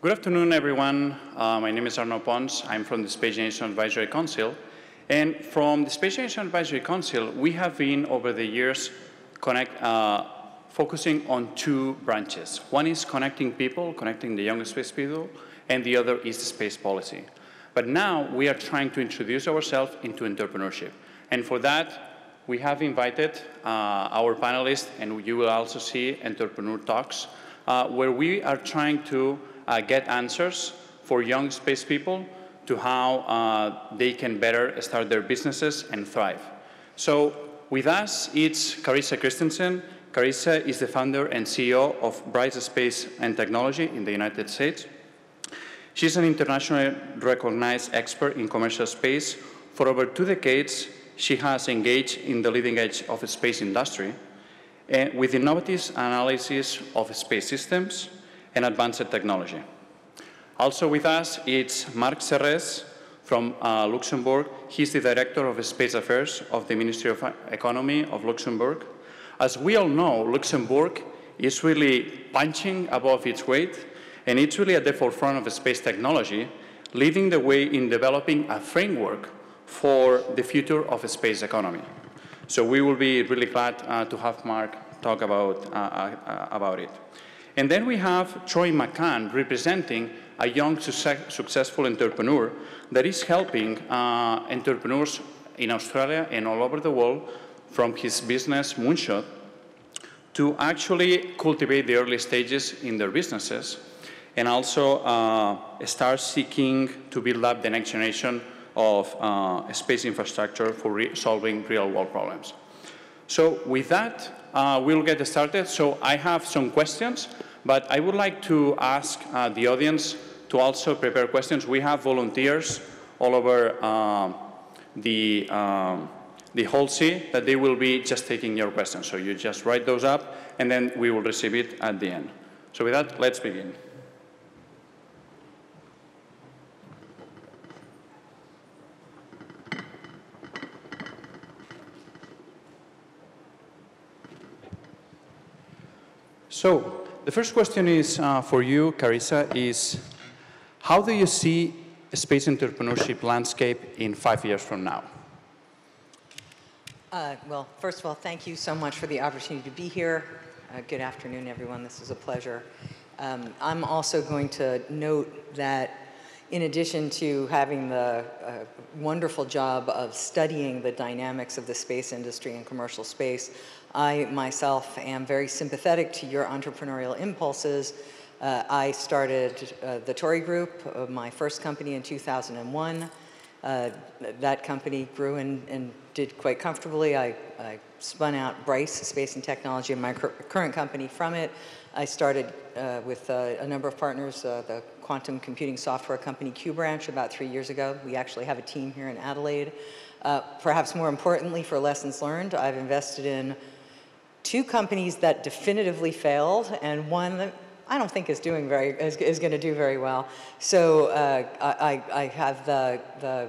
Good afternoon, everyone. My name is Arnaud Pons. I'm from the Space Generation Advisory Council. And from the Space Generation Advisory Council, we have been, over the years, focusing on two branches. One is connecting people, connecting the young space people, and the other is space policy. But now we are trying to introduce ourselves into entrepreneurship. And for that, we have invited our panelists, and you will also see entrepreneur talks, where we are trying to get answers for young space people to how they can better start their businesses and thrive. So with us, it's Carissa Christensen. Carissa is the founder and CEO of Bright Space and Technology in the United States. She's an internationally recognized expert in commercial space. For over 2 decades, she has engaged in the leading edge of the space industry with innovative analysis of space systems and advanced technology. Also with us, it's Marc Serres from Luxembourg. He's the Director of Space Affairs of the Ministry of Economy of Luxembourg. As we all know, Luxembourg is really punching above its weight, and it's really at the forefront of space technology, leading the way in developing a framework for the future of a space economy. So we will be really glad to have Marc talk about it. And then we have Troy McCann representing a young, successful entrepreneur that is helping entrepreneurs in Australia and all over the world from his business Moonshot to actually cultivate the early stages in their businesses and also start seeking to build up the next generation of space infrastructure for solving real-world problems. So with that, we'll get started. So I have some questions, but I would like to ask the audience to also prepare questions. We have volunteers all over the whole sea that they will be just taking your questions. So you just write those up, and then we will receive it at the end. So with that, let's begin. So the first question is for you, Carissa, is how do you see a space entrepreneurship landscape in 5 years from now? Well, first of all, thank you so much for the opportunity to be here. Good afternoon, everyone. This is a pleasure. I'm also going to note that in addition to having the wonderful job of studying the dynamics of the space industry and commercial space, I myself am very sympathetic to your entrepreneurial impulses. I started the Tory Group, my first company, in 2001. That company grew and did quite comfortably. I spun out Bryce Space and Technology, my current company, from it. I started with a number of partners, the quantum computing software company QBranch about 3 years ago. We actually have a team here in Adelaide. Perhaps more importantly, for lessons learned, I've invested in 2 companies that definitively failed, and one that I don't think is going to do very well. So I have the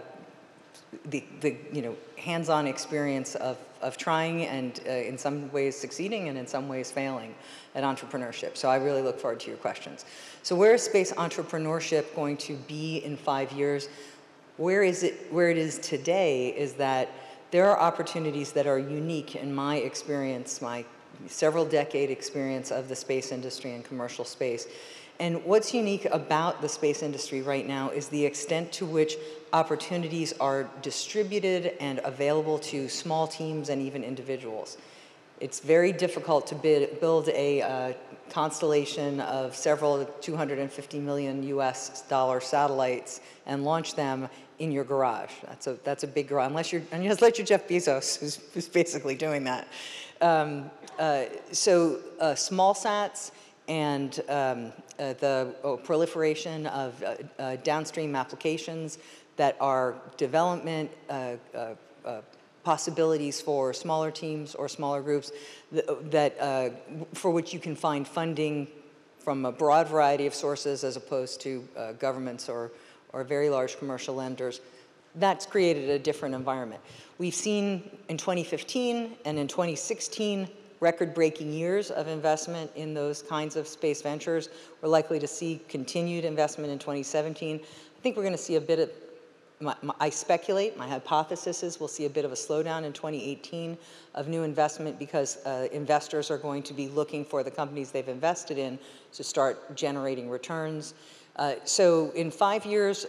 hands-on experience of trying and in some ways succeeding and in some ways failing at entrepreneurship. So I really look forward to your questions. So where is space entrepreneurship going to be in 5 years? Where it is today is that there are opportunities that are unique in my experience, my several decade experience of the space industry and commercial space. And what's unique about the space industry right now is the extent to which opportunities are distributed and available to small teams and even individuals. It's very difficult to build a constellation of several $250 million US dollar satellites and launch them in your garage. That's a big garage, unless you're Jeff Bezos, who's basically doing that. Small sats and the proliferation of downstream applications that are development possibilities for smaller teams or smaller groups for which you can find funding from a broad variety of sources as opposed to governments or very large commercial lenders. That's created a different environment. We've seen in 2015 and in 2016 record-breaking years of investment in those kinds of space ventures. We're likely to see continued investment in 2017. I think we're going to see a bit of, I speculate, my hypothesis is we'll see a bit of a slowdown in 2018 of new investment because investors are going to be looking for the companies they've invested in to start generating returns. So in 5 years,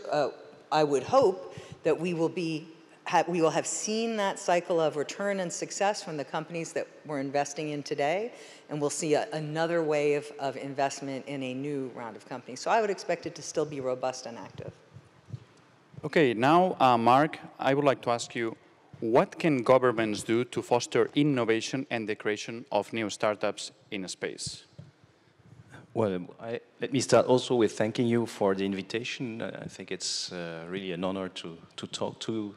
I would hope that we will have seen that cycle of return and success from the companies that we're investing in today, and we'll see another wave of investment in a new round of companies. So I would expect it to still be robust and active. Okay, now, Mark, I would like to ask you, what can governments do to foster innovation and the creation of new startups in space? Well, let me start also with thanking you for the invitation. I think it's really an honor to talk to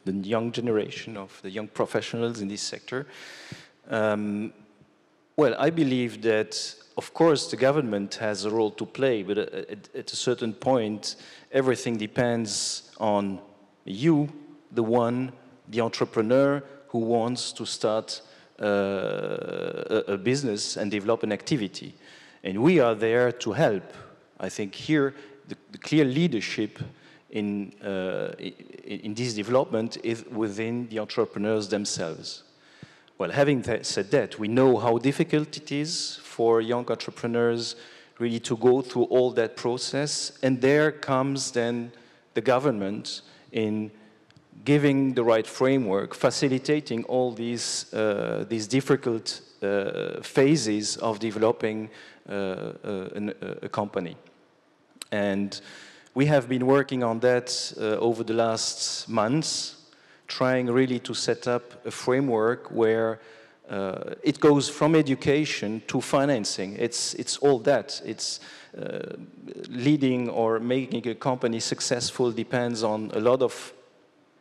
the young generation of the young professionals in this sector. Well, I believe that, of course, the government has a role to play, but at a certain point, everything depends on you, the entrepreneur who wants to start a business and develop an activity. And we are there to help. I think here the clear leadership in this development is within the entrepreneurs themselves. Well, having said that, we know how difficult it is for young entrepreneurs really to go through all that process, and there comes then the government in giving the right framework, facilitating all these difficult phases of developing a company. And we have been working on that over the last months, trying really to set up a framework where it goes from education to financing. It's all that. It's leading or making a company successful depends on a lot of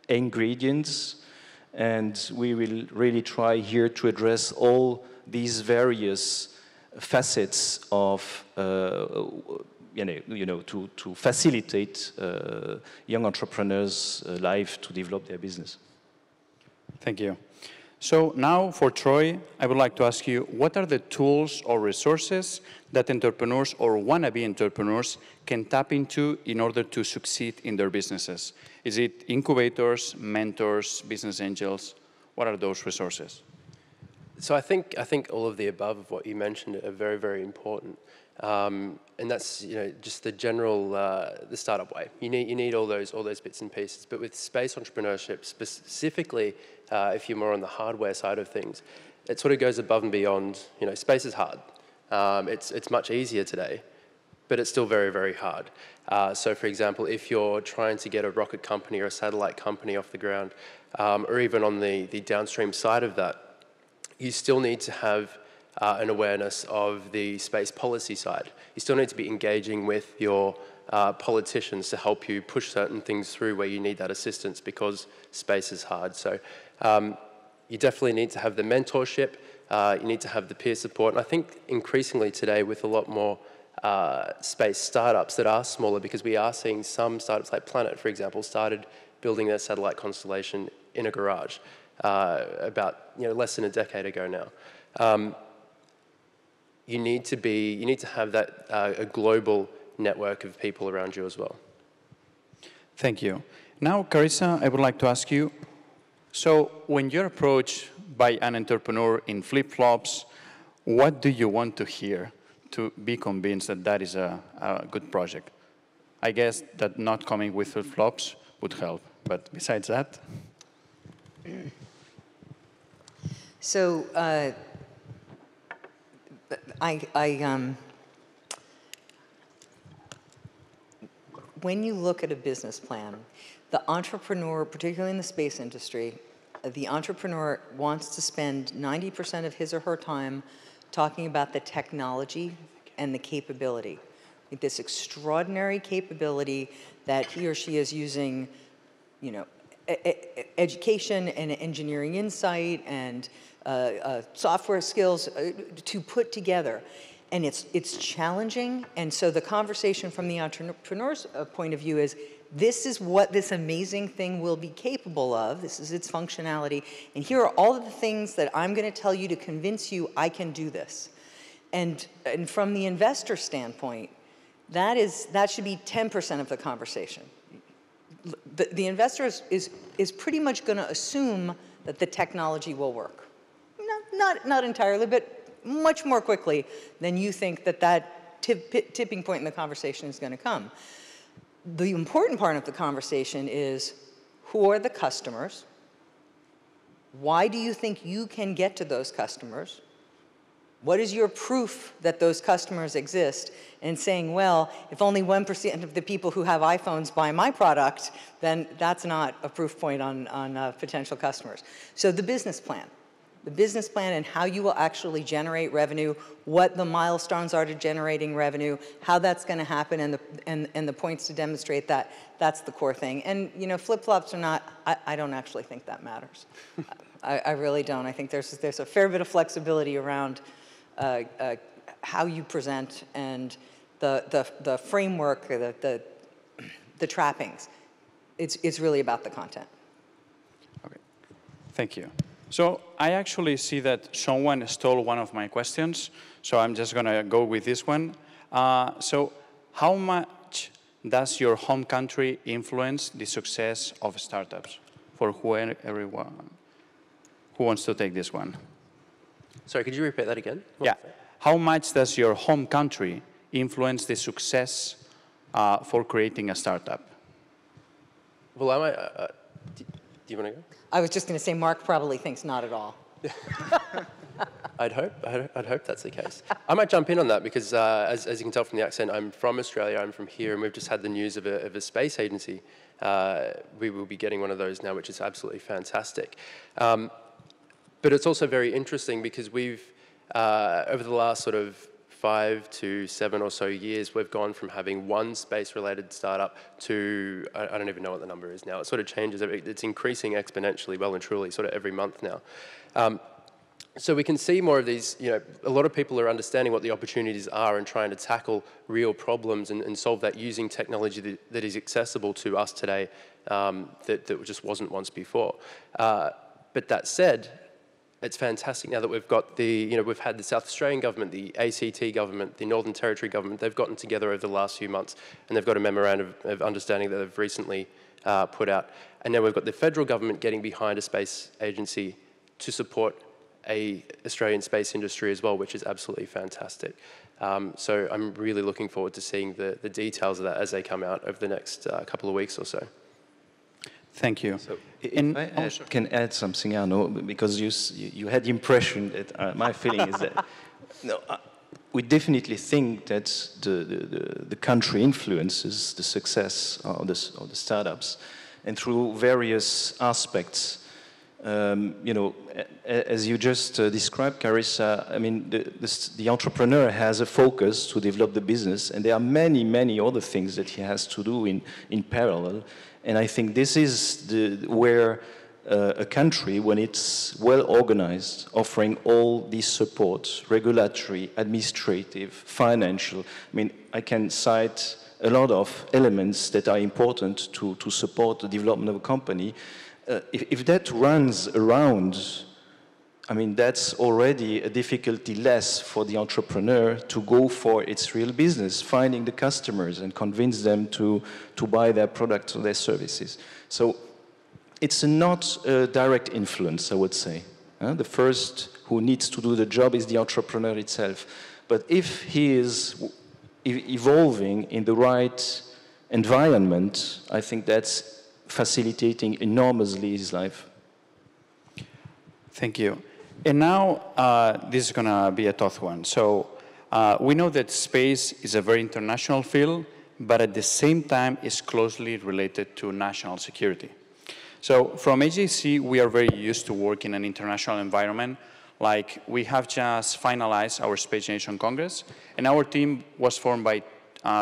ingredients, and we will really try here to address all these various facets of to facilitate young entrepreneurs' life to develop their business. Thank you. So now for Troy, I would like to ask you, what are the tools or resources that entrepreneurs or wannabe entrepreneurs can tap into in order to succeed in their businesses? Is it incubators, mentors, business angels? What are those resources? So I think all of the above of what you mentioned are very, very important. And that's just the general the startup way. You need all those bits and pieces. But with space entrepreneurship specifically, if you're more on the hardware side of things, it sort of goes above and beyond. Space is hard. It's much easier today, but it's still very, very hard. So for example, if you're trying to get a rocket company or a satellite company off the ground, or even on the downstream side of that, you still need to have an awareness of the space policy side. You still need to be engaging with your politicians to help you push certain things through where you need that assistance because space is hard. So you definitely need to have the mentorship, you need to have the peer support. And I think increasingly today with a lot more space startups that are smaller, because we are seeing some startups like Planet, for example, started building their satellite constellation in a garage about less than a decade ago now. You need to have that a global network of people around you as well. Thank you. Now, Carissa, I would like to ask you, so when you're approached by an entrepreneur in flip-flops, what do you want to hear to be convinced that that is a good project? I guess that not coming with flip-flops would help, but besides that? So when you look at a business plan, the entrepreneur, particularly in the space industry, the entrepreneur wants to spend 90% of his or her time talking about the technology and the capability. This extraordinary capability that he or she is using, education and engineering insight and software skills to put together. And it's challenging, and so the conversation from the entrepreneur's point of view is, this is what this amazing thing will be capable of, this is its functionality, and here are all of the things that I'm going to tell you to convince you I can do this. And from the investor standpoint, that should be 10% of the conversation. The investor is pretty much going to assume that the technology will work. Not entirely, but much more quickly than you think that tipping point in the conversation is going to come. The important part of the conversation is, who are the customers? Why do you think you can get to those customers? What is your proof that those customers exist? And saying, well, if only 1% of the people who have iPhones buy my product, then that's not a proof point on potential customers. So the business plan and how you will actually generate revenue, what the milestones are to generating revenue, how that's going to happen, and the points to demonstrate that, that's the core thing. And flip-flops or not, I don't actually think that matters. I really don't. I think there's a fair bit of flexibility around how you present and the framework, the trappings. It's really about the content. Okay, thank you. So I actually see that someone stole one of my questions, so I'm just going to go with this one. So how much does your home country influence the success of startups? For everyone who wants to take this one. Sorry, could you repeat that again? Yeah. How much does your home country influence the success for creating a startup? Well, do you want to go? I was just going to say, Mark probably thinks not at all. I'd hope that's the case. I might jump in on that because, as you can tell from the accent, I'm from Australia, I'm from here, and we've just had the news of a space agency. We will be getting one of those now, which is absolutely fantastic. But it's also very interesting because we've, over the last sort of 5 to 7 or so years, we've gone from having one space-related startup to, I don't even know what the number is now. It sort of changes. It's increasing exponentially, well and truly, sort of every month now. So we can see more of these, a lot of people are understanding what the opportunities are and trying to tackle real problems and solve that using technology that is accessible to us today that just wasn't once before. But that said, it's fantastic now that we've got we've had the South Australian government, the ACT government, the Northern Territory government. They've gotten together over the last few months, and they've got a memorandum of understanding that they've recently put out. And now we've got the federal government getting behind a space agency to support an Australian space industry as well, which is absolutely fantastic. So I'm really looking forward to seeing the details of that as they come out over the next couple of weeks or so. Thank you. So if I can add something, Arno, because you had the impression that my feeling is that we definitely think that the country influences the success of the startups, and through various aspects. As you just described, Carissa, I mean, the entrepreneur has a focus to develop the business, and there are many, many other things that he has to do in parallel. And I think this is where a country, when it's well organized, offering all these supports, regulatory, administrative, financial, I mean, I can cite a lot of elements that are important to support the development of a company. If that runs around, I mean, that's already a difficulty less for the entrepreneur to go for its real business, finding the customers and convince them to buy their products or their services. So it's not a direct influence, I would say. The first who needs to do the job is the entrepreneur itself. But if he is evolving in the right environment, I think that's facilitating enormously his life. Thank you. And now, this is going to be a tough one. So we know that space is a very international field, but at the same time is closely related to national security. So from AJC, we are very used to work in an international environment. Like, we have just finalized our Space Nation Congress, and our team was formed by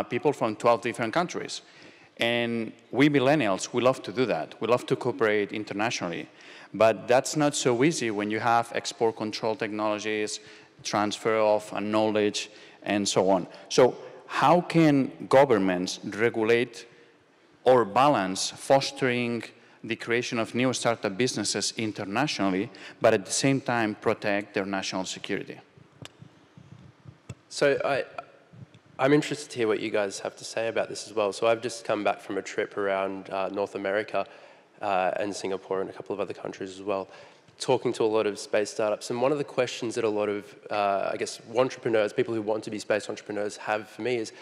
people from 12 different countries. And we millennials, we love to do that. We love to cooperate internationally. But that's not so easy when you have export control technologies, transfer of knowledge, and so on. So how can governments regulate or balance fostering the creation of new startup businesses internationally, but at the same time protect their national security? So I'm interested to hear what you guys have to say about this as well. So I've just come back from a trip around North America and Singapore and a couple of other countries as well, talking to a lot of space startups. And one of the questions that a lot of, I guess, entrepreneurs, people who want to be space entrepreneurs have for me is,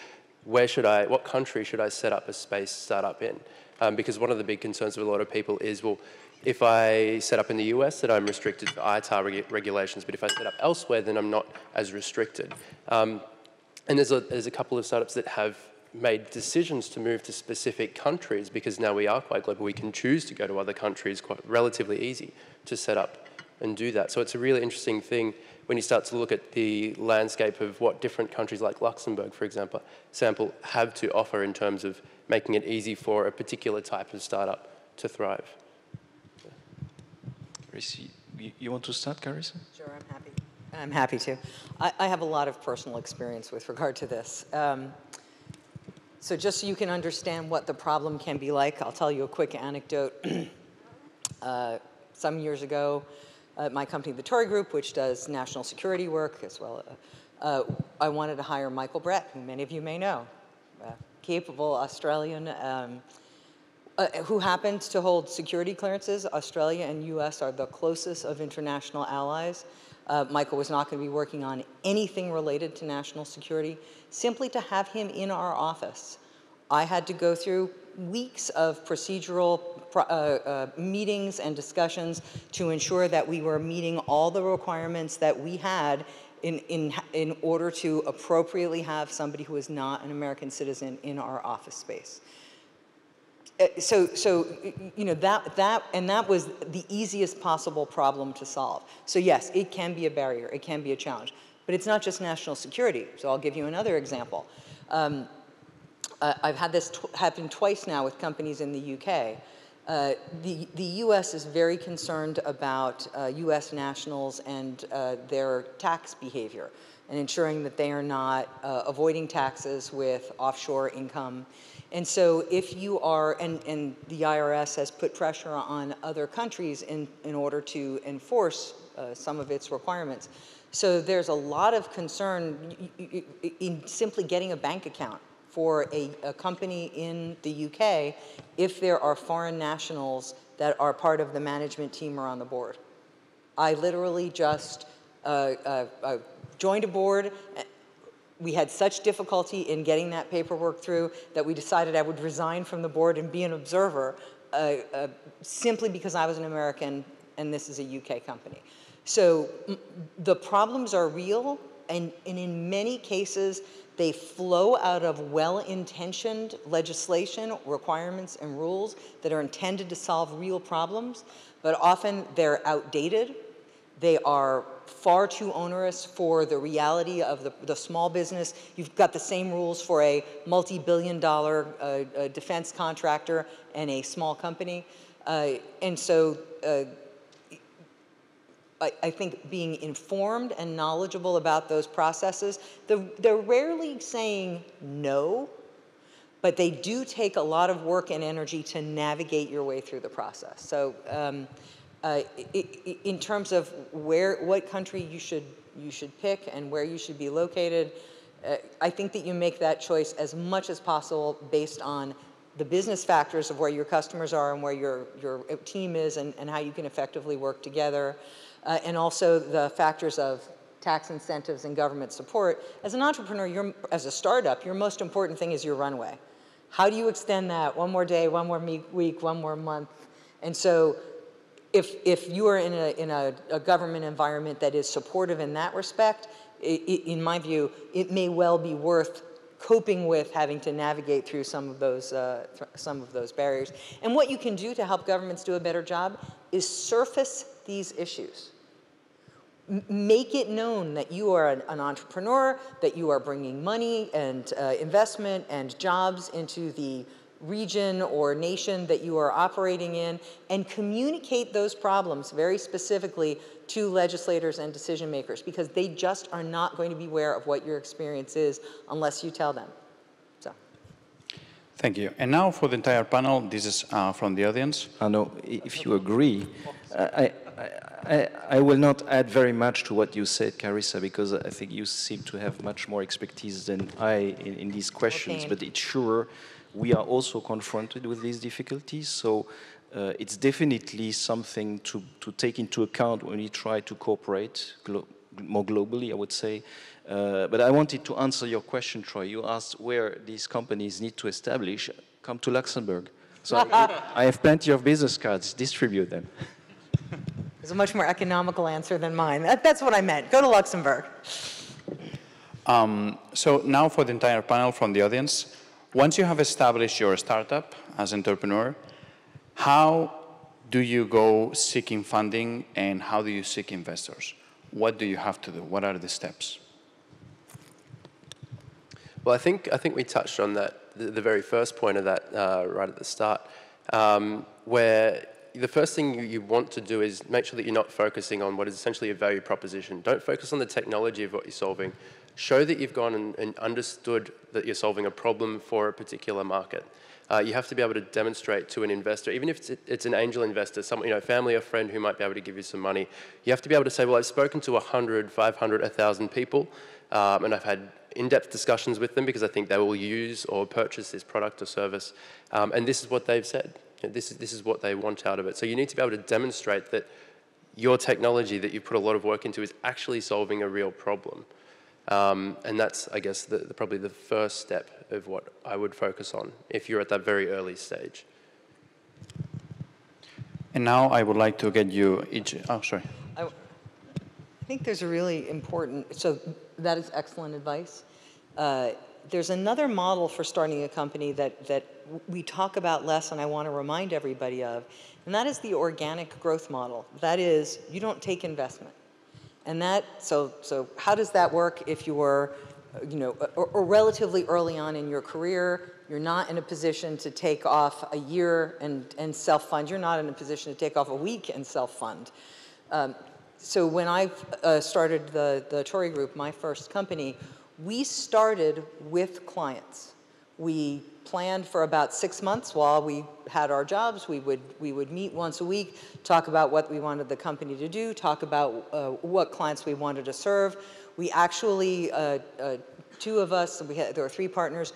what country should I set up a space startup in? Because one of the big concerns of a lot of people is, well, if I set up in the US, that I'm restricted to ITAR regulations, but if I set up elsewhere, then I'm not as restricted. And there's a couple of startups that have made decisions to move to specific countries because now we are quite global. We can choose to go to other countries, quite relatively easy to set up and do that. So it's a really interesting thing when you start to look at the landscape of what different countries like Luxembourg, for example, have to offer in terms of making it easy for a particular type of startup to thrive. Carissa, you want to start, Carissa? Sure, I'm happy to. I have a lot of personal experience with regard to this. So just so you can understand what the problem can be like, I'll tell you a quick anecdote. Some years ago, my company, the Tory Group, which does national security work as well, I wanted to hire Michael Brett, who many of you may know, capable Australian, who happens to hold security clearances. Australia and US are the closest of international allies. Michael was not going to be working on anything related to national security. Simply to have him in our office, I had to go through weeks of procedural meetings and discussions to ensure that we were meeting all the requirements that we had in order to appropriately have somebody who is not an American citizen in our office space. So you know, that was the easiest possible problem to solve. So yes, it can be a barrier, it can be a challenge, but it's not just national security. So I'll give you another example. I've had this happen twice now with companies in the UK. The US is very concerned about US nationals and their tax behavior and ensuring that they are not avoiding taxes with offshore income. And so if you are, and the IRS has put pressure on other countries in order to enforce some of its requirements. So there's a lot of concern in simply getting a bank account for a company in the UK if there are foreign nationals that are part of the management team or on the board. I literally just joined a board. We had such difficulty in getting that paperwork through that we decided I would resign from the board and be an observer simply because I was an American and this is a UK company. So the problems are real, and in many cases, they flow out of well-intentioned legislation, requirements, and rules that are intended to solve real problems, but often they're outdated. They are far too onerous for the reality of the small business. You've got the same rules for a multi-billion-dollar defense contractor and a small company. And so I think being informed and knowledgeable about those processes, they're rarely saying no, but they do take a lot of work and energy to navigate your way through the process. So in terms of what country you should pick and where you should be located, I think that you make that choice as much as possible based on the business factors of where your customers are and where your team is and how you can effectively work together. And also the factors of tax incentives and government support. As an entrepreneur, as a startup, your most important thing is your runway. How do you extend that one more day, one more week, one more month? And so if you are in a government environment that is supportive in that respect, in my view, it may well be worth coping with having to navigate through some of those barriers. And what you can do to help governments do a better job is surface these issues. Make it known that you are an entrepreneur, that you are bringing money and investment and jobs into the region or nation that you are operating in, and communicate those problems very specifically to legislators and decision makers, because they just are not going to be aware of what your experience is unless you tell them. So. Thank you. And now for the entire panel, this is from the audience. Arno, if you agree, I will not add very much to what you said, Carissa, because I think you seem to have much more expertise than I in these questions. Okay. But it's sure we are also confronted with these difficulties. So it's definitely something to take into account when we try to cooperate more globally, I would say. But I wanted to answer your question, Troy. You asked where these companies need to establish. Come to Luxembourg. So I have plenty of business cards. Distribute them. It's a much more economical answer than mine. That's what I meant. Go to Luxembourg. So now for the entire panel from the audience, once you have established your startup as an entrepreneur, how do you go seeking funding and how do you seek investors? What do you have to do? What are the steps? Well, I think we touched on that, the very first point of that right at the start, where the first thing you want to do is make sure that you're not focusing on what is essentially a value proposition. Don't focus on the technology of what you're solving. Show that you've gone and understood that you're solving a problem for a particular market. You have to be able to demonstrate to an investor, even if it's an angel investor, someone, family or friend who might be able to give you some money, you have to be able to say, well, I've spoken to 100, 500, 1,000 people, and I've had in-depth discussions with them because I think they will use or purchase this product or service, and this is what they've said. This is what they want out of it. So you need to be able to demonstrate that your technology that you put a lot of work into is actually solving a real problem. And that's, I guess, probably the first step of what I would focus on if you're at that very early stage. And now I would like to get you each, oh, sorry. I think there's a really important, so that is excellent advice. There's another model for starting a company that we talk about less and I want to remind everybody of, and that is the organic growth model. That is, you don't take investment. And that, so how does that work if you're, or relatively early on in your career, you're not in a position to take off a year and self-fund. You're not in a position to take off a week and self-fund. So when I started the Tory Group, my first company, we started with clients. We planned for about 6 months while we had our jobs. We would meet once a week, talk about what we wanted the company to do, talk about what clients we wanted to serve. We actually, two of us, there were 3 partners,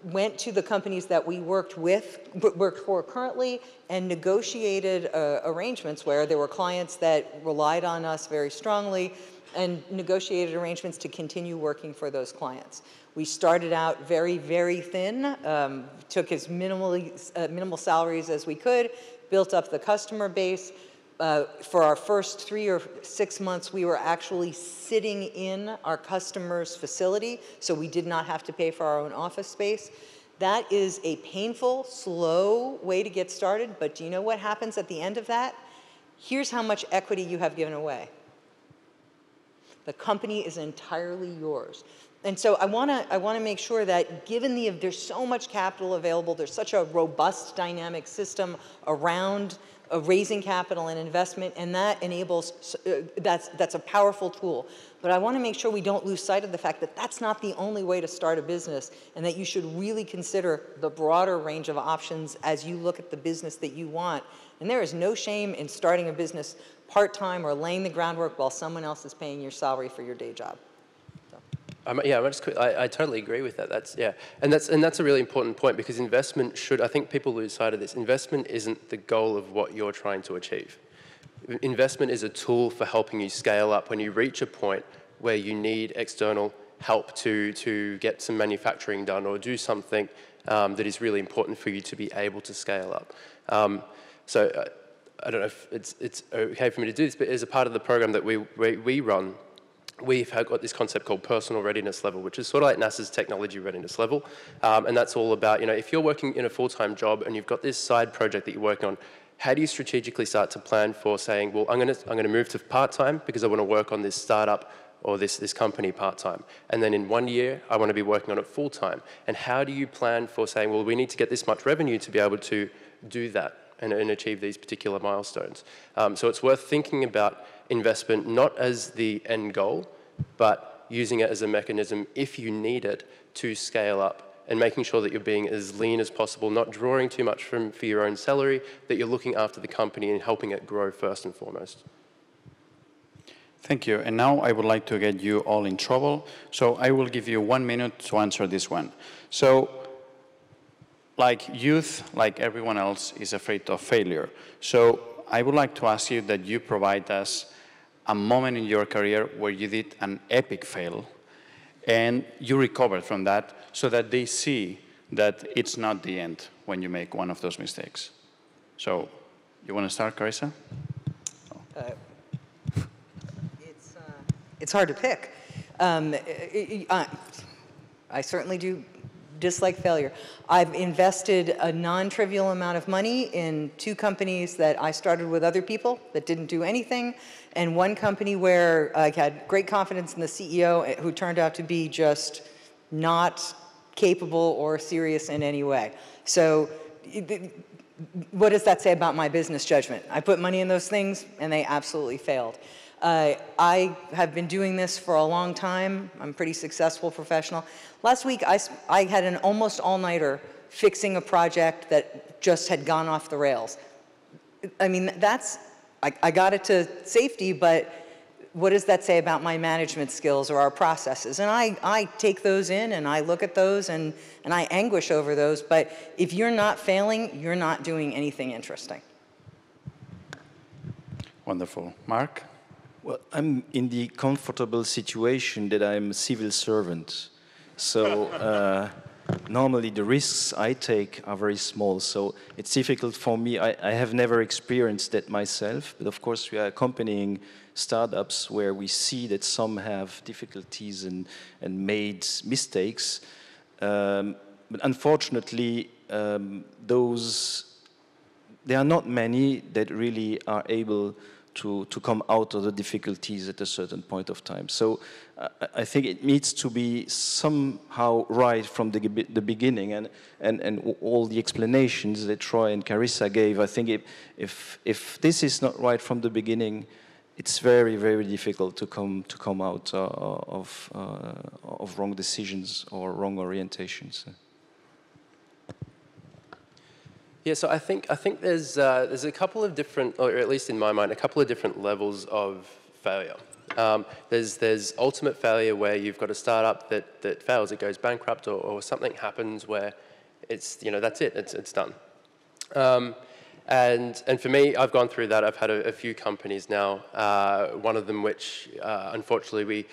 went to the companies that we worked for currently and negotiated arrangements where there were clients that relied on us very strongly and negotiated arrangements to continue working for those clients. We started out very, very thin, took as minimal salaries as we could, built up the customer base. For our first 3 or 6 months, we were actually sitting in our customer's facility, so we did not have to pay for our own office space. That is a painful, slow way to get started, but do you know what happens at the end of that? Here's how much equity you have given away. The company is entirely yours. And so I want to make sure that given there's so much capital available, there's such a robust dynamic system around raising capital and investment, and that enables, that's a powerful tool. But I want to make sure we don't lose sight of the fact that that's not the only way to start a business, and that you should really consider the broader range of options as you look at the business that you want. And there is no shame in starting a business part-time or laying the groundwork while someone else is paying your salary for your day job. I totally agree with that. And that's a really important point because investment should, I think people lose sight of this. Investment isn't the goal of what you're trying to achieve. Investment is a tool for helping you scale up when you reach a point where you need external help to get some manufacturing done or do something that is really important for you to be able to scale up. I don't know if it's okay for me to do this, but as a part of the program that we run, we've got this concept called personal readiness level, which is sort of like NASA's technology readiness level. And that's all about, if you're working in a full-time job and you've got this side project that you're working on, how do you strategically start to plan for saying, well, I'm going to move to part-time because I want to work on this startup or this company part-time. And then in 1 year, I want to be working on it full-time. And how do you plan for saying, well, we need to get this much revenue to be able to do that and achieve these particular milestones? So it's worth thinking about investment not as the end goal, but using it as a mechanism if you need it to scale up and making sure that you're being as lean as possible, not drawing too much for your own salary, that you're looking after the company and helping it grow first and foremost. Thank you. And now I would like to get you all in trouble. So I will give you 1 minute to answer this one. So, like youth, like everyone else, is afraid of failure. So I would like to ask you that you provide us a moment in your career where you did an epic fail and you recovered from that so that they see that it's not the end when you make one of those mistakes. So, you want to start, Carissa? It's hard to pick. I certainly do dislike failure. I've invested a non-trivial amount of money in 2 companies that I started with other people that didn't do anything, and 1 company where I had great confidence in the CEO who turned out to be just not capable or serious in any way. So what does that say about my business judgment? I put money in those things and they absolutely failed. I have been doing this for a long time. I'm a pretty successful professional. Last week, I had an almost all-nighter fixing a project that just had gone off the rails. I mean, I got it to safety, but what does that say about my management skills or our processes? And I take those in and I look at those and I anguish over those, but if you're not failing, you're not doing anything interesting. Wonderful. Mark? Well, I'm in the comfortable situation that I'm a civil servant. So normally the risks I take are very small. So it's difficult for me. I have never experienced that myself. But of course, we are accompanying startups where we see that some have difficulties and made mistakes. But unfortunately, there are not many that really are able to come out of the difficulties at a certain point of time. So I think it needs to be somehow right from the beginning, and all the explanations that Troy and Carissa gave, I think if this is not right from the beginning, it's very, very difficult to come out of wrong decisions or wrong orientations. Yeah, so I think there's a couple of different, or at least in my mind, a couple of different levels of failure. There's ultimate failure where you've got a startup that fails, it goes bankrupt, or something happens where it's, that's it, it's done. And for me, I've gone through that. I've had a few companies now. One of them, which unfortunately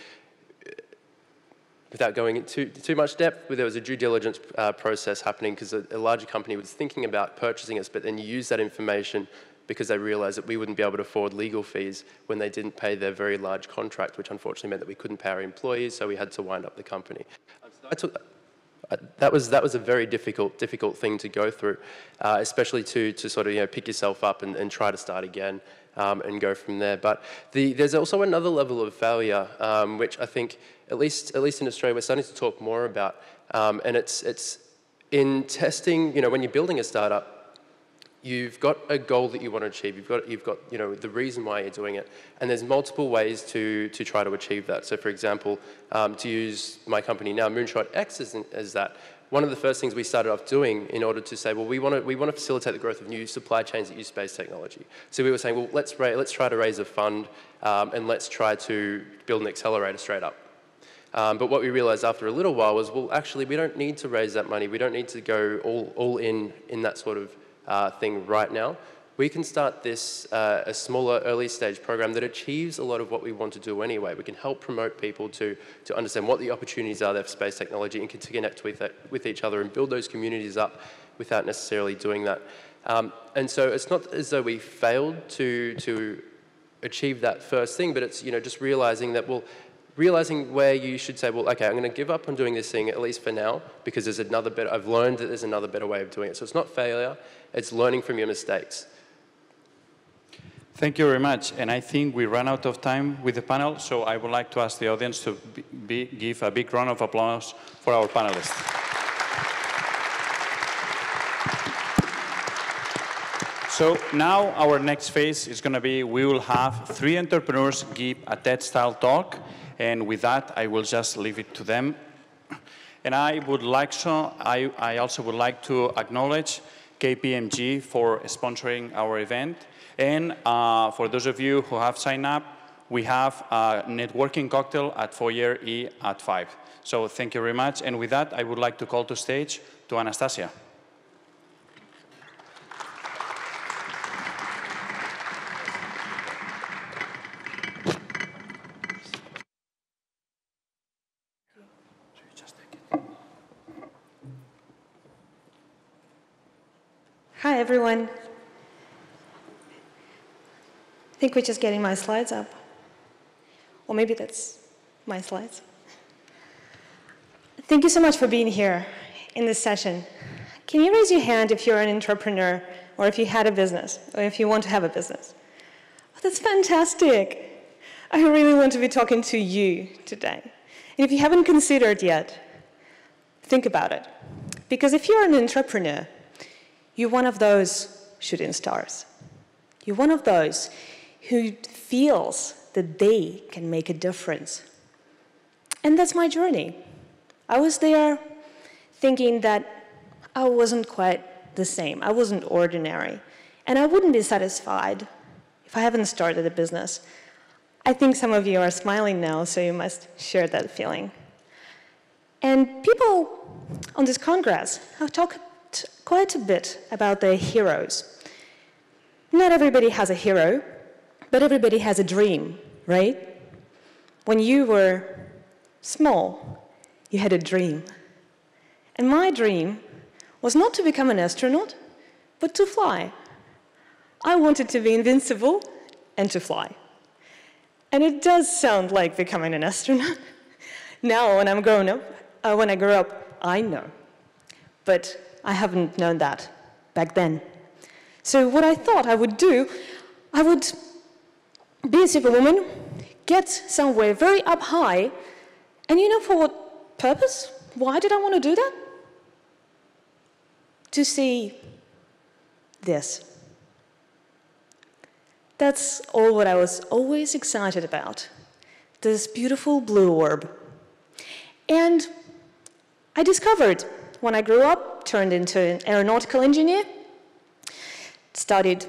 without going into too much depth, there was a due diligence process happening because a larger company was thinking about purchasing us, but then you use that information because they realized that we wouldn't be able to afford legal fees when they didn't pay their very large contract, which unfortunately meant that we couldn't pay our employees, so we had to wind up the company. That was a very difficult thing to go through, especially to sort of pick yourself up and try to start again and go from there. But there's also another level of failure, which I think, at least in Australia, we're starting to talk more about, and it's in testing. When you're building a startup, you've got a goal that you want to achieve. You've got the reason why you're doing it, and there's multiple ways to try to achieve that. So, for example, to use my company now, Moonshot X as that. One of the first things we started off doing in order to say, well, we want to facilitate the growth of new supply chains that use space technology. So we were saying, well, let's try to raise a fund and let's try to build an accelerator straight up. But what we realized after a little while was, well, actually, we don't need to raise that money. We don't need to go all in that sort of thing right now. We can start this a smaller early stage program that achieves a lot of what we want to do anyway. We can help promote people to understand what the opportunities are there for space technology and to connect with each other and build those communities up without necessarily doing that. And so it's not as though we failed to achieve that first thing, but it's just realizing that, well, realizing where you should say, well, okay, I'm going to give up on doing this thing, at least for now, because there's another better, I've learned that there's another better way of doing it. So it's not failure, it's learning from your mistakes. Thank you very much. And I think we ran out of time with the panel, so I would like to ask the audience to give a big round of applause for our panelists. So now our next phase is going to be, we will have 3 entrepreneurs give a TED-style talk. And with that, I will just leave it to them. And I also would like to acknowledge KPMG for sponsoring our event. And for those of you who have signed up, we have a networking cocktail at Foyer E at 5. So thank you very much. And with that, I would like to call to stage to Anastasia. Hi, everyone. I think we're just getting my slides up. Or maybe that's my slides. Thank you so much for being here in this session. Can you raise your hand if you're an entrepreneur, or if you had a business, or if you want to have a business? Oh, that's fantastic. I really want to be talking to you today. And if you haven't considered yet, think about it. Because if you're an entrepreneur, you're one of those shooting stars. You're one of those who feels that they can make a difference. And that's my journey. I was there thinking that I wasn't quite the same. I wasn't ordinary. And I wouldn't be satisfied if I haven't started a business. I think some of you are smiling now, so you must share that feeling. And people on this congress have talked quite a bit about their heroes. Not everybody has a hero, but everybody has a dream, right? When you were small, you had a dream. And my dream was not to become an astronaut, but to fly. I wanted to be invincible and to fly. And it does sound like becoming an astronaut. Now, when I'm grown up, when I grow up, I know. But I haven't known that back then. So what I thought I would do, I would be a superwoman, get somewhere very up high, and you know for what purpose? Why did I want to do that? To see this. That's all what I was always excited about, this beautiful blue orb. And I discovered when I grew up, turned into an aeronautical engineer, studied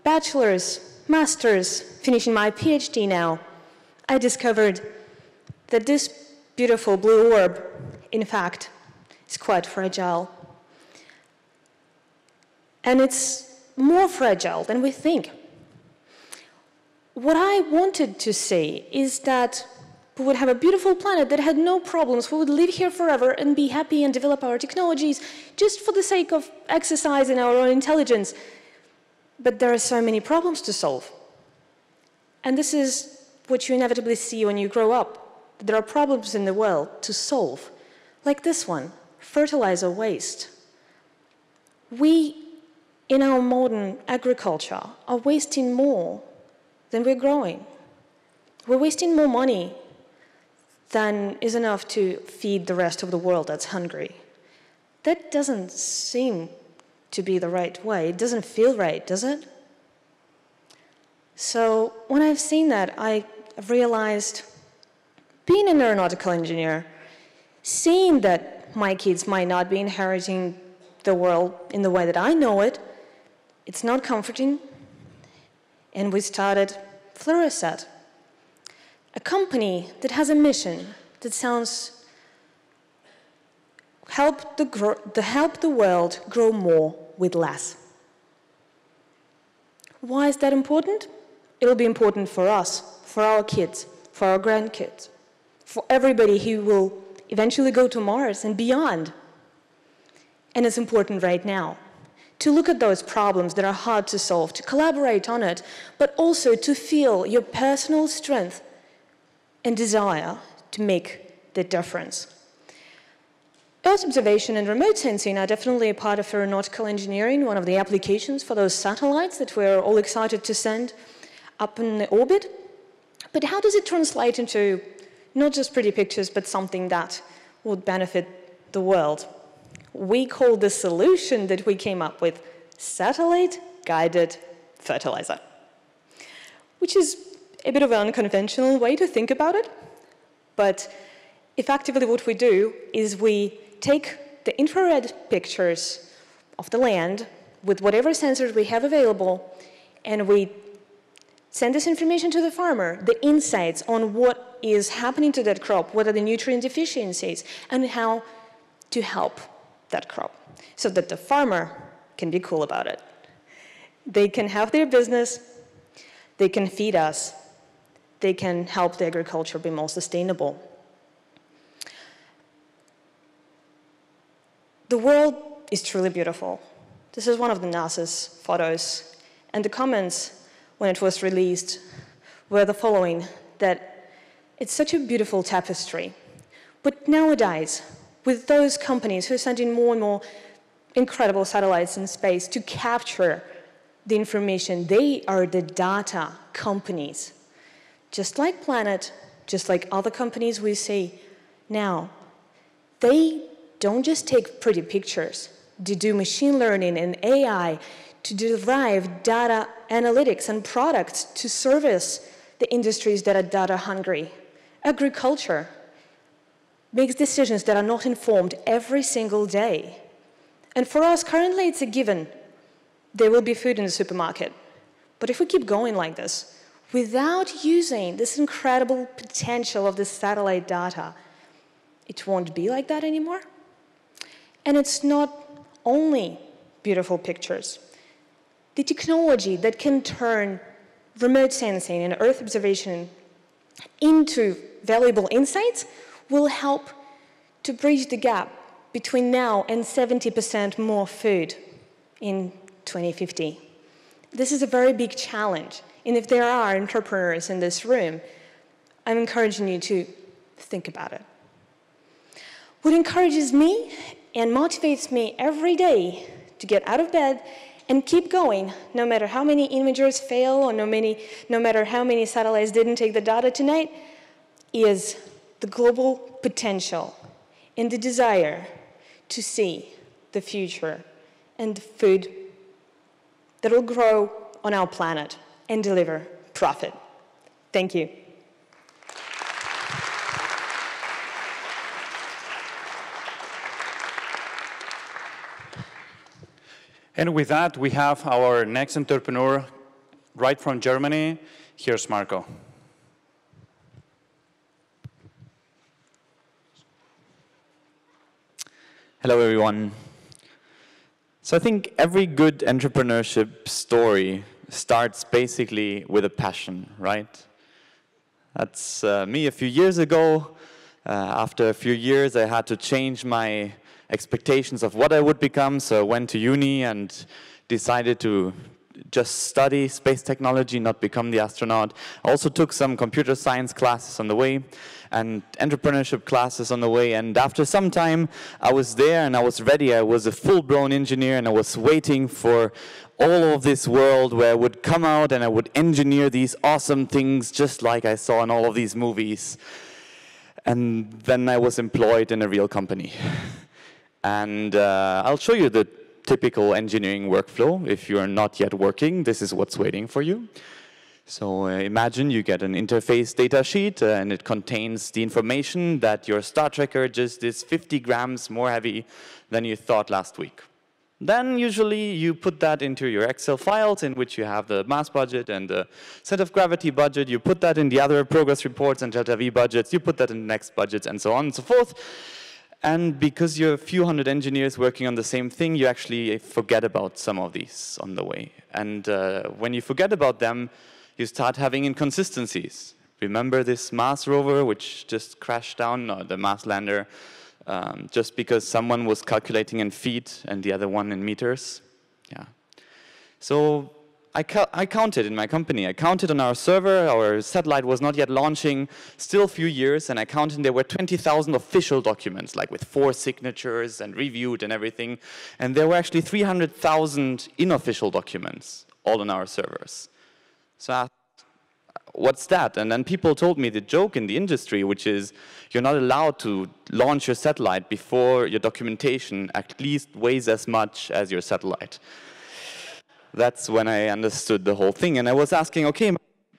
bachelor's, master's, finishing my PhD now, I discovered that this beautiful blue orb, in fact, is quite fragile. And it's more fragile than we think. What I wanted to say is that we would have a beautiful planet that had no problems. We would live here forever and be happy and develop our technologies just for the sake of exercising our own intelligence. But there are so many problems to solve. And this is what you inevitably see when you grow up. There are problems in the world to solve, like this one, fertilizer waste. We, in our modern agriculture, are wasting more than we're growing. We're wasting more money than is enough to feed the rest of the world that's hungry. That doesn't seem to be the right way. It doesn't feel right, does it? So when I've seen that, I realized, being an aeronautical engineer, seeing that my kids might not be inheriting the world in the way that I know it, it's not comforting. And we started Fluoresat, a company that has a mission that sounds help the world grow more with less. Why is that important? It'll be important for us, for our kids, for our grandkids, for everybody who will eventually go to Mars and beyond. And it's important right now to look at those problems that are hard to solve, to collaborate on it, but also to feel your personal strength and desire to make the difference. Earth observation and remote sensing are definitely a part of aeronautical engineering, one of the applications for those satellites that we're all excited to send up in the orbit. But how does it translate into not just pretty pictures, but something that would benefit the world? We call the solution that we came up with satellite-guided fertilizer, which is a bit of an unconventional way to think about it. But effectively what we do is we take the infrared pictures of the land with whatever sensors we have available, and we send this information to the farmer, the insights on what is happening to that crop, what are the nutrient deficiencies, and how to help that crop, so that the farmer can be cool about it. They can have their business, they can feed us, they can help the agriculture be more sustainable. The world is truly beautiful. This is one of the NASA's photos, and the comments when it was released were the following, that it's such a beautiful tapestry. But nowadays, with those companies who are sending more and more incredible satellites in space to capture the information, they are the data companies. Just like Planet, just like other companies we see now, they don't just take pretty pictures. They do machine learning and AI to derive data analytics and products to service the industries that are data hungry. Agriculture makes decisions that are not informed every single day. And for us, currently, it's a given. There will be food in the supermarket. But if we keep going like this, without using this incredible potential of the satellite data, it won't be like that anymore. And it's not only beautiful pictures. The technology that can turn remote sensing and Earth observation into valuable insights will help to bridge the gap between now and 70% more food in 2050. This is a very big challenge. And if there are entrepreneurs in this room, I'm encouraging you to think about it. What encourages me and motivates me every day to get out of bed and keep going, no matter how many imagers fail or no matter how many satellites didn't take the data tonight, is the global potential and the desire to see the future and the food that will grow on our planet and deliver profit. Thank you. And with that, we have our next entrepreneur right from Germany. Here's Marco. Hello, everyone. So I think every good entrepreneurship story starts basically with a passion, right? That's me a few years ago. After a few years, I had to change my expectations of what I would become, so I went to uni and decided to just study space technology, not become the astronaut. I also took some computer science classes on the way and entrepreneurship classes on the way, and after some time I was there and I was ready. I was a full-blown engineer and I was waiting for all of this world where I would come out and I would engineer these awesome things just like I saw in all of these movies. And then I was employed in a real company. And I'll show you the typical engineering workflow. If you're not yet working, this is what's waiting for you. So imagine you get an interface data sheet, and it contains the information that your star tracker just is 50 grams more heavy than you thought last week. Then usually you put that into your Excel files in which you have the mass budget and the center of gravity budget. You put that in the other progress reports and delta V budgets. You put that in the next budgets and so on and so forth. And because you're a few hundred engineers working on the same thing, you actually forget about some of these on the way. And when you forget about them, you start having inconsistencies. Remember this Mars rover which just crashed down, or the Mars lander, just because someone was calculating in feet and the other one in meters? Yeah. So I counted in my company. I counted on our server. Our satellite was not yet launching, still a few years, and I counted there were 20,000 official documents, like with 4 signatures and reviewed and everything. And there were actually 300,000 unofficial documents, all on our servers. So I asked, what's that? And then people told me the joke in the industry, which is you're not allowed to launch your satellite before your documentation at least weighs as much as your satellite. That's when I understood the whole thing. And I was asking, okay,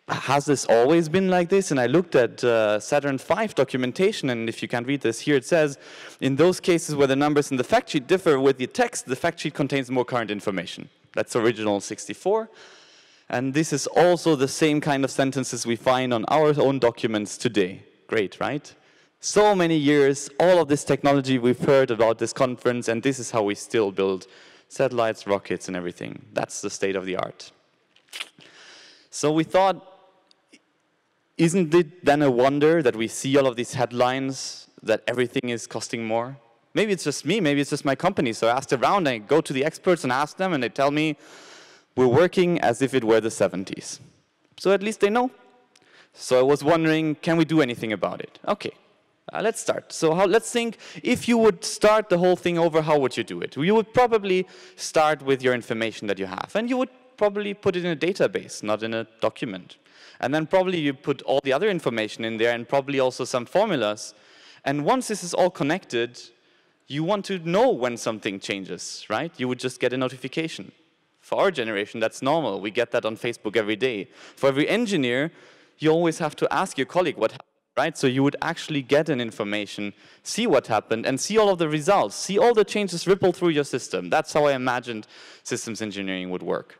has this always been like this? And I looked at Saturn V documentation, and if you can read this here, it says, in those cases where the numbers in the fact sheet differ with the text, the fact sheet contains more current information. That's original 64. And this is also the same kind of sentences we find on our own documents today. Great, right? So many years, all of this technology we've heard about this conference, and this is how we still build satellites, rockets, and everything. That's the state of the art. So we thought, isn't it then a wonder that we see all of these headlines that everything is costing more? Maybe it's just me, maybe it's just my company. So I asked around, I go to the experts and ask them, and they tell me, we're working as if it were the 70s. So at least they know. So I was wondering, can we do anything about it? Okay, let's start. So let's think, if you would start the whole thing over, how would you do it? You would probably start with your information that you have, and you would probably put it in a database, not in a document. And then probably you put all the other information in there, and probably also some formulas. And once this is all connected, you want to know when something changes, right? You would just get a notification. For our generation, that's normal. We get that on Facebook every day. For every engineer, you always have to ask your colleague what happened, right? So you would actually get an information, see what happened, and see all of the results, see all the changes ripple through your system. That's how I imagined systems engineering would work.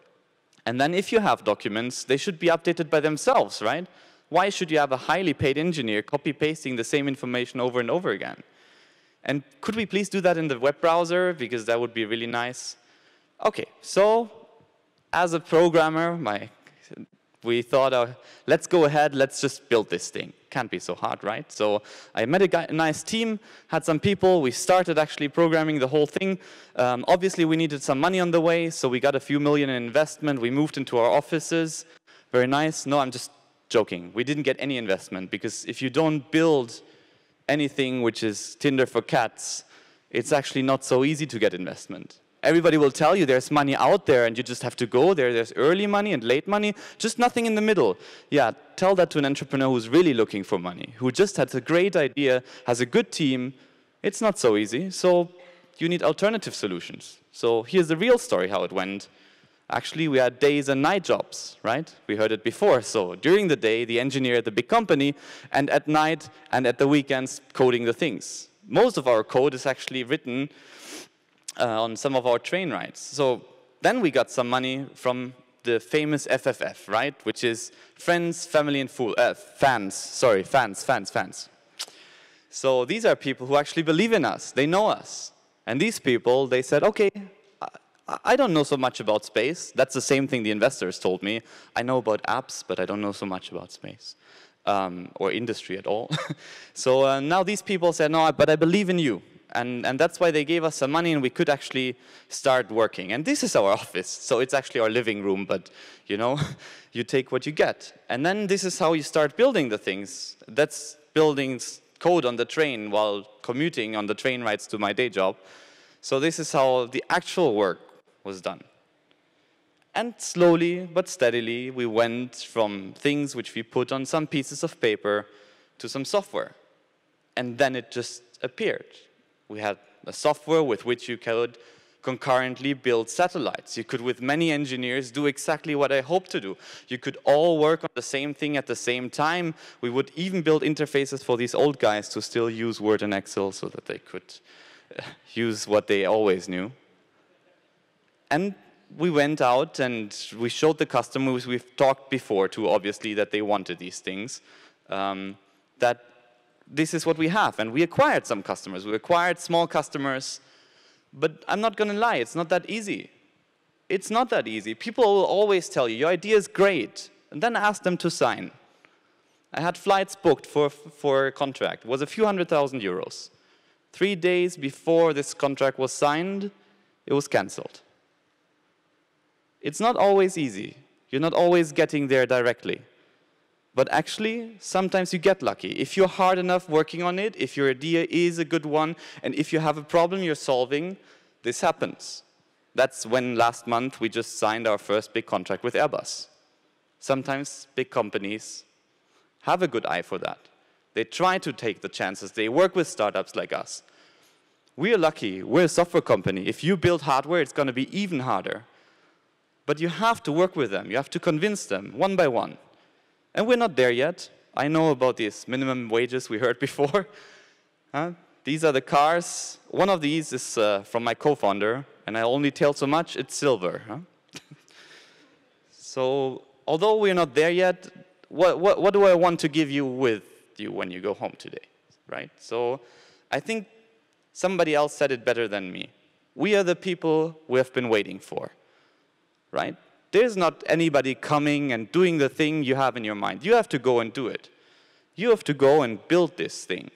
And then if you have documents, they should be updated by themselves, right? Why should you have a highly paid engineer copy-pasting the same information over and over again? And could we please do that in the web browser? Because that would be really nice. Okay, so as a programmer, we thought, let's go ahead, let's just build this thing. Can't be so hard, right? So I met a nice team, had some people, we started actually programming the whole thing. Obviously, we needed some money on the way, so we got a few million in investment. We moved into our offices. Very nice. No, I'm just joking. We didn't get any investment, because if you don't build anything which is Tinder for cats, it's actually not so easy to get investment. Everybody will tell you there's money out there and you just have to go there. There's early money and late money, just nothing in the middle. Yeah, tell that to an entrepreneur who's really looking for money, who just has a great idea, has a good team. It's not so easy, so you need alternative solutions. So here's the real story how it went. Actually, we had days and night jobs, right? We heard it before. So during the day, the engineer at the big company, and at night and at the weekends, coding the things. Most of our code is actually written on some of our train rides. So then we got some money from the famous FFF, right? Which is Friends, Family, and Fans. Sorry, fans. So these are people who actually believe in us. They know us. And these people, they said, okay, I don't know so much about space. That's the same thing the investors told me. I know about apps, but I don't know so much about space or industry at all. So now these people said, no, but I believe in you. And that's why they gave us some money, and we could actually start working. And this is our office, so it's actually our living room, but you know, you take what you get. And then this is how you start building the things. That's building code on the train while commuting on the train rides to my day job. So this is how the actual work was done. And slowly but steadily, we went from things which we put on some pieces of paper to some software. And then it just appeared. We had a software with which you could concurrently build satellites. You could, with many engineers, do exactly what I hope to do. You could all work on the same thing at the same time. We would even build interfaces for these old guys to still use Word and Excel so that they could use what they always knew. And we went out and we showed the customers we've talked before to, obviously, that they wanted these things, that this is what we have. And we acquired some customers. We acquired small customers. But I'm not going to lie, it's not that easy. It's not that easy. People will always tell you, your idea is great, and then ask them to sign. I had flights booked for a contract. It was a few €100,000. 3 days before this contract was signed, it was cancelled. It's not always easy. You're not always getting there directly. But actually, sometimes you get lucky. If you're hard enough working on it, if your idea is a good one, and if you have a problem you're solving, this happens. That's when last month we just signed our first big contract with Airbus. Sometimes big companies have a good eye for that. They try to take the chances. They work with startups like us. We're lucky. We're a software company. If you build hardware, it's going to be even harder. But you have to work with them. You have to convince them, one by one. And we're not there yet. I know about these minimum wages we heard before. These are the cars. One of these is from my co-founder, and I only tell so much, it's silver. So although we're not there yet, what do I want to give you with you when you go home today, right? So I think somebody else said it better than me. We are the people we have been waiting for, right? There's not anybody coming and doing the thing you have in your mind. You have to go and do it. You have to go and build this thing.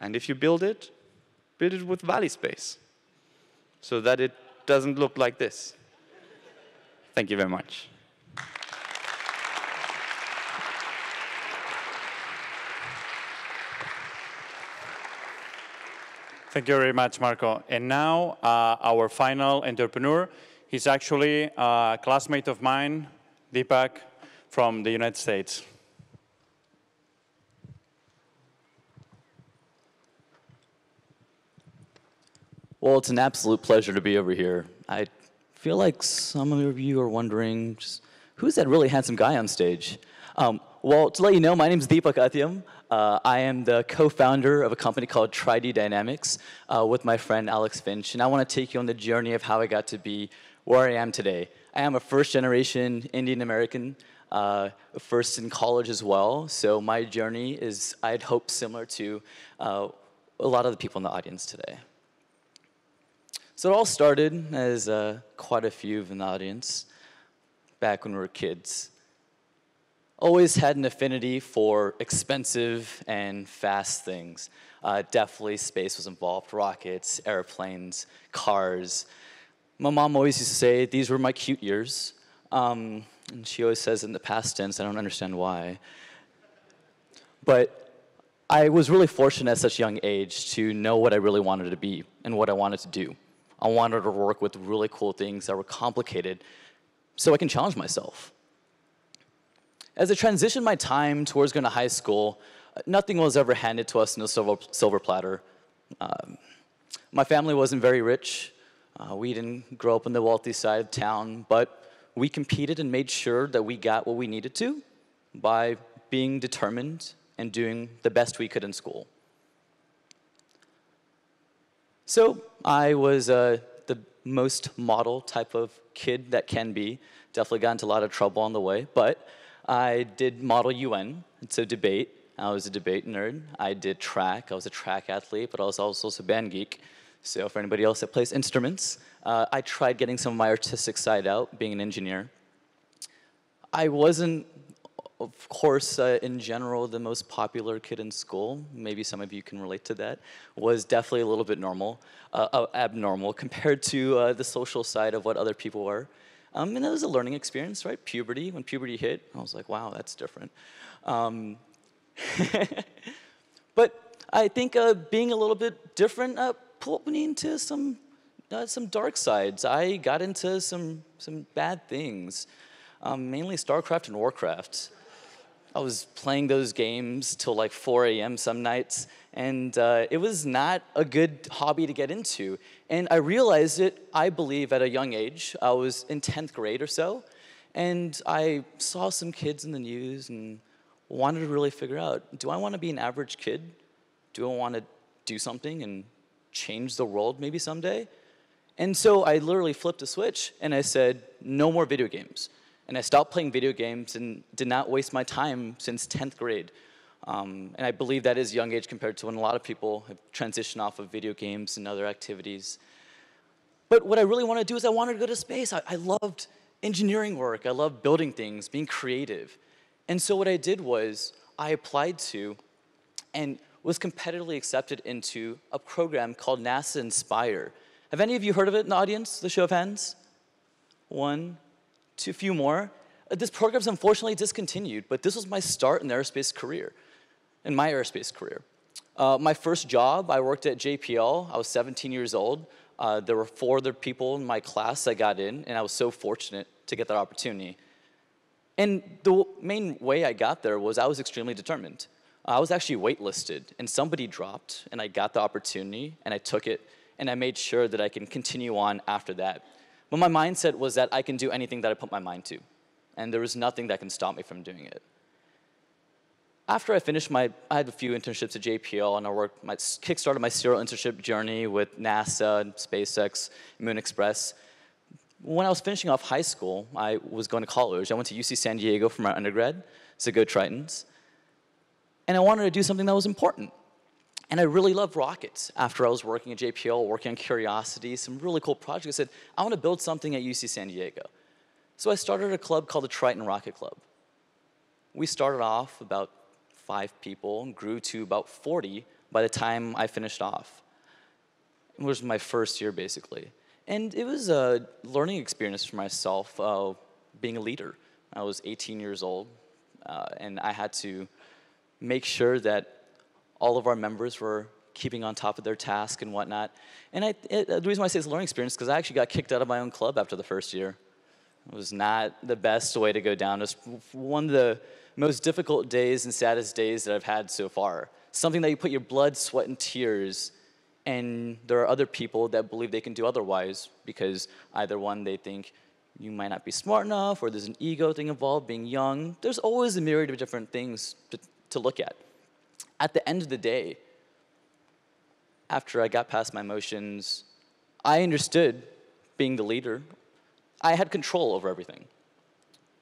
And if you build it with Valley Space, so that it doesn't look like this. Thank you very much. Thank you very much, Marco. And now, our final entrepreneur. He's actually a classmate of mine, Deepak, from the United States. Well, it's an absolute pleasure to be over here. I feel like some of you are wondering, just, who's that really handsome guy on stage? Well, to let you know, my name is Deepak Atyam. I am the co-founder of a company called Tri-D Dynamics with my friend Alex Finch, and I want to take you on the journey of how I got to be where I am today. I am a first-generation Indian American, first in college as well, so my journey is, I'd hope, similar to a lot of the people in the audience today. So it all started as quite a few in the audience back when we were kids. Always had an affinity for expensive and fast things. Definitely space was involved, rockets, airplanes, cars. My mom always used to say these were my cute years. And she always says in the past tense, I don't understand why. But I was really fortunate at such a young age to know what I really wanted to be and what I wanted to do. I wanted to work with really cool things that were complicated so I can challenge myself. As I transitioned my time towards going to high school, nothing was ever handed to us in a silver platter. My family wasn't very rich. We didn't grow up on the wealthy side of town, but we competed and made sure that we got what we needed to by being determined and doing the best we could in school. So I was the most model type of kid that can be. Definitely got into a lot of trouble on the way, but I did Model UN, so debate. I was a debate nerd. I did track. I was a track athlete, but I was also a band geek. So for anybody else that plays instruments, I tried getting some of my artistic side out, being an engineer. I wasn't, of course, in general, the most popular kid in school. Maybe some of you can relate to that. Was definitely a little bit abnormal compared to the social side of what other people were. And it was a learning experience, right? Puberty, when puberty hit, I was like, wow, that's different. But I think being a little bit different pulled me into some dark sides. I got into some bad things, mainly StarCraft and Warcraft. I was playing those games till like 4 a.m. some nights, and it was not a good hobby to get into. And I realized it, I believe, at a young age. I was in 10th grade or so, and I saw some kids in the news and wanted to really figure out, do I want to be an average kid? Do I want to do something and change the world maybe someday? And so I literally flipped a switch, and I said, no more video games. And I stopped playing video games and did not waste my time since 10th grade. And I believe that is young age compared to when a lot of people have transitioned off of video games and other activities. But what I really wanted to do is I wanted to go to space. I loved engineering work. I loved building things, being creative. And so what I did was I applied to and was competitively accepted into a program called NASA Inspire. Have any of you heard of it in the audience? The show of hands? 1, 2, few more. This program's unfortunately discontinued, but this was my start in the aerospace career, in my aerospace career. My first job, I worked at JPL. I was 17 years old. There were 4 other people in my class that got in, and I was so fortunate to get that opportunity. And the main way I got there was I was extremely determined. I was actually waitlisted, and somebody dropped, and I got the opportunity, and I took it, and I made sure that I can continue on after that. But my mindset was that I can do anything that I put my mind to. and there was nothing that can stop me from doing it. After I finished I had a few internships at JPL, and I kickstarted my serial internship journey with NASA, SpaceX, Moon Express. When I was finishing off high school, I was going to college. I went to UC San Diego for my undergrad, so go Tritons. And I wanted to do something that was important. And I really loved rockets. After I was working at JPL, working on Curiosity, some really cool projects, I said, I want to build something at UC San Diego. So I started a club called the Triton Rocket Club. We started off about 5 people and grew to about 40 by the time I finished off. It was my first year, basically. And it was a learning experience for myself, being a leader. I was 18 years old, and I had to make sure that all of our members were keeping on top of their task and whatnot. And the reason why I say it's a learning experience is because I actually got kicked out of my own club after the first year. It was not the best way to go down. It was one of the most difficult days and saddest days that I've had so far. Something that you put your blood, sweat, and tears, and there are other people that believe they can do otherwise because either one, they think you might not be smart enough, or there's an ego thing involved, being young. There's always a myriad of different things to look at. At the end of the day, after I got past my emotions, I understood being the leader. I had control over everything.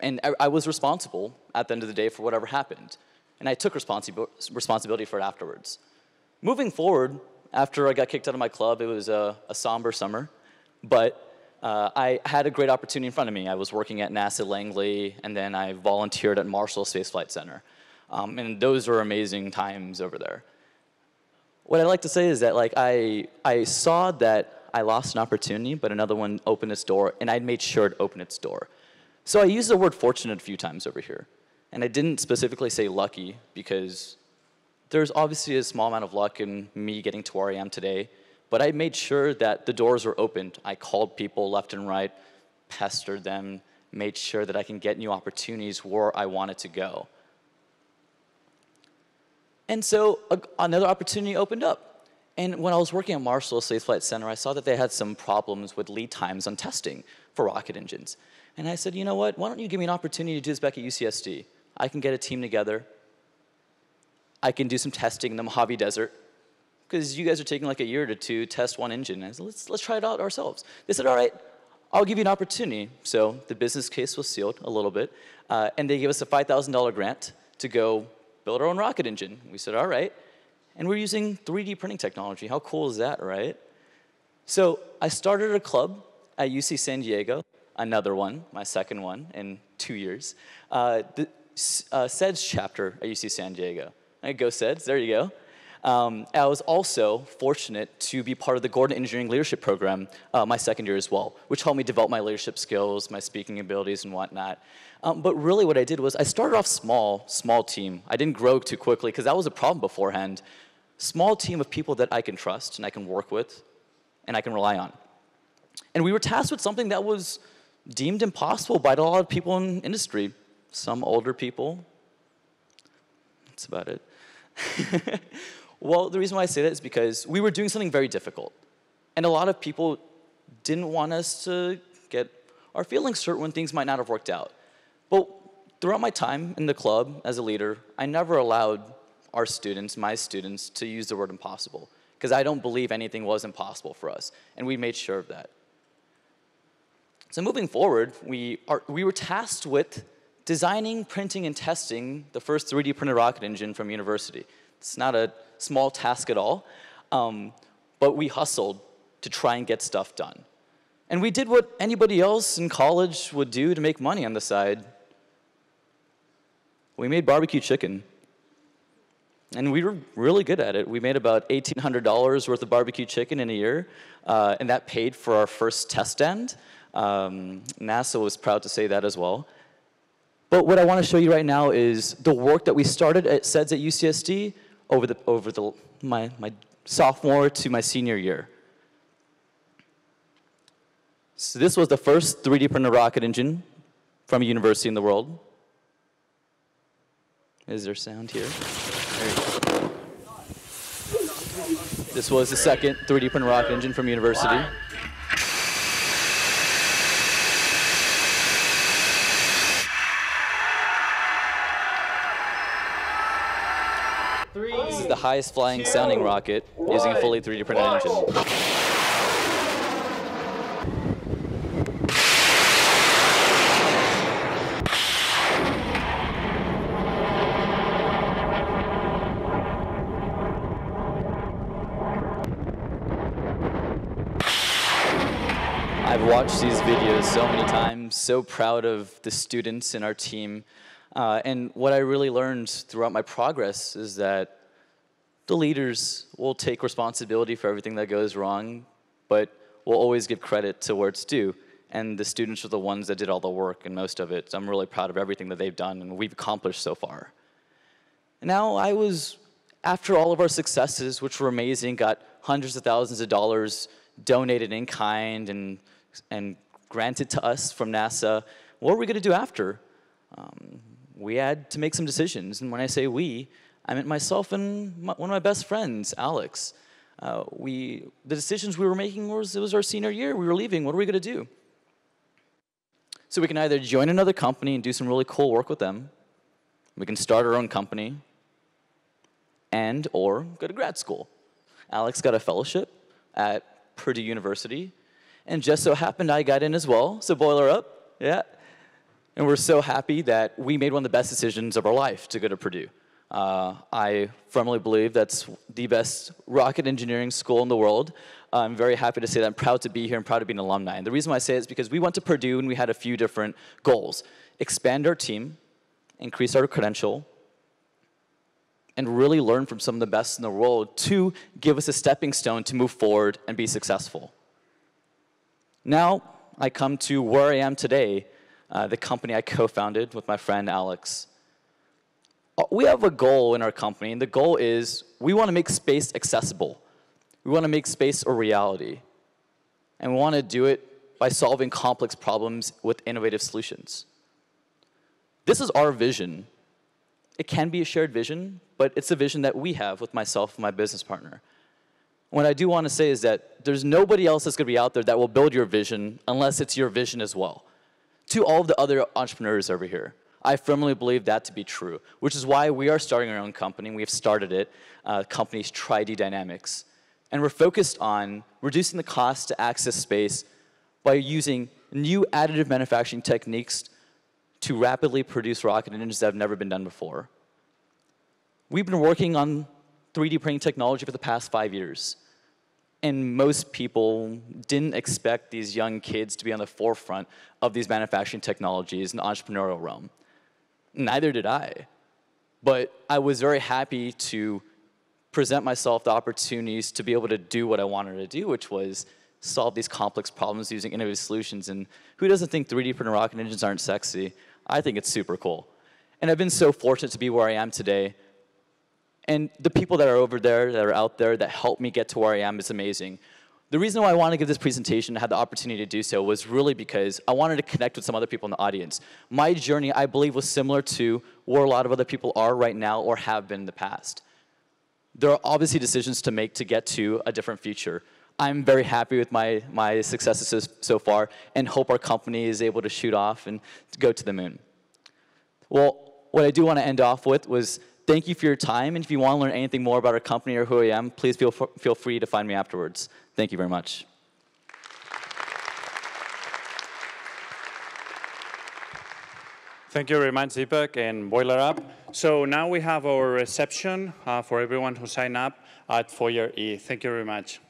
And I was responsible at the end of the day for whatever happened. And I took responsibility for it afterwards. Moving forward, after I got kicked out of my club, it was a somber summer. But I had a great opportunity in front of me. I was working at NASA Langley, and then I volunteered at Marshall Space Flight Center. And those were amazing times over there. What I'd like to say is that I saw that I lost an opportunity, but another one opened its door, and I made sure to open its door. So I used the word fortunate a few times over here. And I didn't specifically say lucky, because there's obviously a small amount of luck in me getting to where I am today, but I made sure that the doors were opened. I called people left and right, pestered them, made sure that I can get new opportunities where I wanted to go. And so another opportunity opened up. And when I was working at Marshall Space Flight Center, I saw that they had some problems with lead times on testing for rocket engines. And I said, you know what, why don't you give me an opportunity to do this back at UCSD? I can get a team together. I can do some testing in the Mojave Desert, because you guys are taking like a year or two to test one engine. And I said, let's try it out ourselves. They said, all right, I'll give you an opportunity. So the business case was sealed a little bit, and they gave us a $5,000 grant to go build our own rocket engine. We said, all right. And we're using 3D printing technology. How cool is that, right? So I started a club at UC San Diego, another one, my second one in 2 years, the SEDS chapter at UC San Diego. Go SEDS, there you go. I was also fortunate to be part of the Gordon Engineering Leadership Program my second year as well, which helped me develop my leadership skills, my speaking abilities, and whatnot. But really what I did was I started off small team. I didn't grow too quickly because that was a problem beforehand. Small team of people that I can trust and I can work with and I can rely on. And we were tasked with something that was deemed impossible by a lot of people in industry. Some older people. That's about it. Well, the reason why I say that is because we were doing something very difficult. And a lot of people didn't want us to get our feelings hurt when things might not have worked out. But throughout my time in the club as a leader, I never allowed our students, my students, to use the word impossible, because I don't believe anything was impossible for us, and we made sure of that. So moving forward, we were tasked with designing, printing, and testing the first 3D printed rocket engine from university. It's not a small task at all, but we hustled to try and get stuff done. And we did what anybody else in college would do to make money on the side. We made barbecue chicken. And we were really good at it. We made about $1,800 worth of barbecue chicken in a year, and that paid for our first test stand. NASA was proud to say that as well. But what I want to show you right now is the work that we started at SEDS at UCSD over my sophomore to my senior year. So this was the first 3D printed rocket engine from a university in the world. Is there sound here? There you go. This was the second 3D printed rocket engine from university. This is the highest flying sounding rocket using a fully 3D printed engine. I've watched these videos so many times, so proud of the students in our team. And what I really learned throughout my progress is that the leaders will take responsibility for everything that goes wrong, but will always give credit to where it's due. And the students are the ones that did all the work and most of it. So I'm really proud of everything that they've done and we've accomplished so far. And now after all of our successes, which were amazing, got hundreds of thousands of dollars donated in kind and granted to us from NASA, what are we going to do after? We had to make some decisions, and when I say we, I meant myself and one of my best friends, Alex. The decisions we were making it was our senior year. We were leaving. What are we going to do? So we can either join another company and do some really cool work with them. We can start our own company, or go to grad school. Alex got a fellowship at Purdue University, and just so happened I got in as well, so boiler up, yeah. And we're so happy that we made one of the best decisions of our life to go to Purdue. I firmly believe that's the best rocket engineering school in the world. I'm very happy to say that I'm proud to be here and proud to be an alumni. And the reason why I say it is because we went to Purdue and we had a few different goals. Expand our team, increase our credential, and really learn from some of the best in the world to give us a stepping stone to move forward and be successful. Now, I come to where I am today, the company I co-founded with my friend Alex. We have a goal in our company, and the goal is we want to make space accessible. We want to make space a reality. And we want to do it by solving complex problems with innovative solutions. This is our vision. It can be a shared vision, but it's a vision that we have with myself and my business partner. What I do want to say is that there's nobody else that's going to be out there that will build your vision unless it's your vision as well. To all of the other entrepreneurs over here, I firmly believe that to be true, which is why we are starting our own company. We have started it, company's Tri-D Dynamics. And we're focused on reducing the cost to access space by using new additive manufacturing techniques to rapidly produce rocket engines that have never been done before. We've been working on 3D printing technology for the past 5 years. And most people didn't expect these young kids to be on the forefront of these manufacturing technologies in the entrepreneurial realm. Neither did I. But I was very happy to present myself the opportunities to be able to do what I wanted to do, which was solve these complex problems using innovative solutions. And who doesn't think 3D printed rocket engines aren't sexy? I think it's super cool. And I've been so fortunate to be where I am today. And the people that are over there, that are out there, that helped me get to where I am is amazing. The reason why I wanted to give this presentation and had the opportunity to do so was really because I wanted to connect with some other people in the audience. My journey, I believe, was similar to where a lot of other people are right now or have been in the past. There are obviously decisions to make to get to a different future. I'm very happy with my successes so far and hope our company is able to shoot off and go to the moon. Well, what I do want to end off with was thank you for your time, and if you want to learn anything more about our company or who I am, please feel free to find me afterwards. Thank you very much. Thank you very much, Deepak and Boiler Up. So now we have our reception for everyone who signed up at Foyer E. Thank you very much.